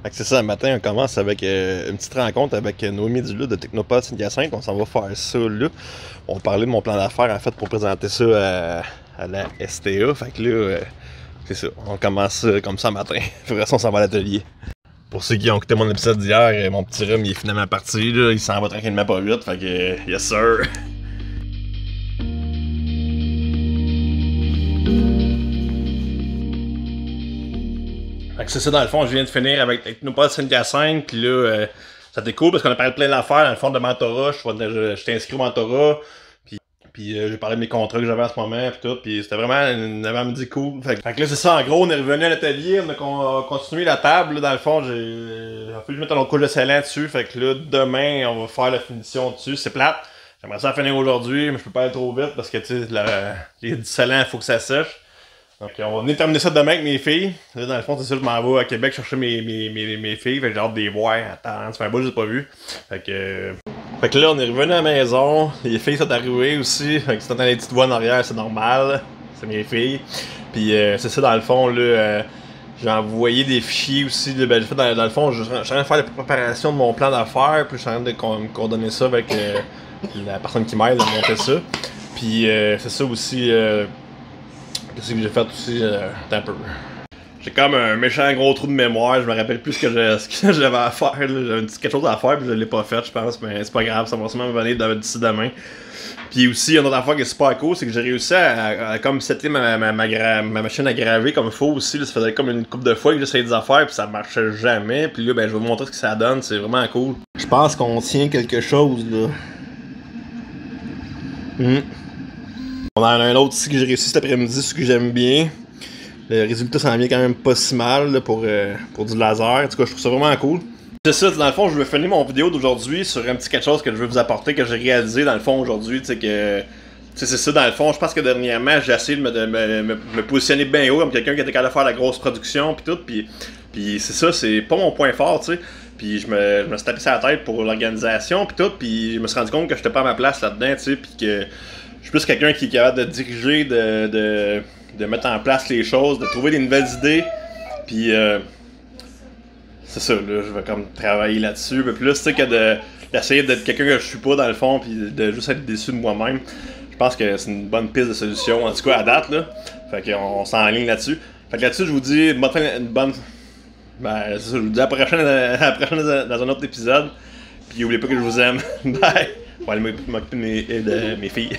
Fait que c'est ça, le matin, on commence avec une petite rencontre avec Noémie Duluth de Technopod Saint-Hyacinthe. On s'en va faire ça là. On parlait de mon plan d'affaires en fait pour présenter ça à la STA. Fait que là, c'est ça, on commence ça comme ça le matin. Après ça, on s'en va à l'atelier. Pour ceux qui ont écouté mon épisode d'hier, mon petit rhum il est finalement parti. Là. Il s'en va tranquillement pas vite. Fait que, yes sir. Fait que c'est ça, dans le fond, je viens de finir avec Technopod Saint-Hyacinthe, puis là, ça était cool parce qu'on a parlé de plein d'affaires, dans le fond, de mentorat. Je t'ai inscrit au mentorat, puis j'ai parlé de mes contrats que j'avais en ce moment, puis tout, puis c'était vraiment une avant-midi cool. Fait que là, c'est ça, en gros, on est revenu à l'atelier, on a continué la table, là, dans le fond, en fait, je mets un autre couche de scellant dessus, fait que là, demain, on va faire la finition dessus, c'est plate. J'aimerais ça finir aujourd'hui, mais je peux pas aller trop vite parce que, tu sais, les du scellant, il faut que ça sèche. Donc, on va venir terminer ça demain avec mes filles. Là, dans le fond, c'est ça, je m'en vais à Québec chercher mes filles. Fait que j'ai hâte de les voir. Attends, ça fait un bout que je les ai pas vues. Fait que là, on est revenu à la maison. Les filles sont arrivées aussi. Fait que si t'entends les petites voix en arrière, c'est normal. C'est mes filles. Puis c'est ça, dans le fond, là, j'ai envoyé des fichiers aussi. Là, ben, dans le fond, je suis en train de faire la préparation de mon plan d'affaires. Puis je suis en train de coordonner ça avec la personne qui m'aide à monter ça. Puis c'est ça aussi. Qu'est-ce que j'ai fait aussi un peu. J'ai comme un méchant gros trou de mémoire, je me rappelle plus ce que j'avais à faire. J'avais quelque chose à faire puis je l'ai pas fait, je pense, mais c'est pas grave, ça va sûrement me venir d'ici demain. Puis aussi, une autre affaire qui est super cool, c'est que j'ai réussi à comme setter ma machine à graver comme il faut aussi. Là, ça faisait comme une couple de fois que j'essayais des affaires puis ça marchait jamais. Puis là, ben, je vais vous montrer ce que ça donne, c'est vraiment cool. Je pense qu'on tient quelque chose là. On en a un autre ici que j'ai réussi cet après-midi, ce que j'aime bien. Le résultat s'en vient quand même pas si mal là, pour du laser. En tout cas, je trouve ça vraiment cool. C'est ça, dans le fond, je veux finir mon vidéo d'aujourd'hui sur un petit quelque chose que je veux vous apporter, que j'ai réalisé dans le fond aujourd'hui. Tu sais, que. C'est ça, dans le fond, je pense que dernièrement, j'ai essayé de me positionner bien haut comme quelqu'un qui était capable de faire la grosse production, puis tout. Puis c'est ça, c'est pas mon point fort, tu sais. Puis je me suis tapé sur la tête pour l'organisation, puis tout. Puis je me suis rendu compte que j'étais pas à ma place là-dedans, tu sais. Puis que. Je suis plus quelqu'un qui est capable de diriger, de mettre en place les choses, de trouver des nouvelles idées. Puis c'est ça, là, je vais comme travailler là-dessus. Un peu plus, tu sais, que d'essayer d'être quelqu'un que je suis pas dans le fond, puis de juste être déçu de moi-même. Je pense que c'est une bonne piste de solution, en tout cas à date, là. Fait qu'on s'enligne là-dessus. Fait que là-dessus, je vous dis une bonne. Ben, c'est ça, je vous dis à la prochaine dans un autre épisode. Puis n'oubliez pas que je vous aime. Bye! On va aller m'occuper de mes filles.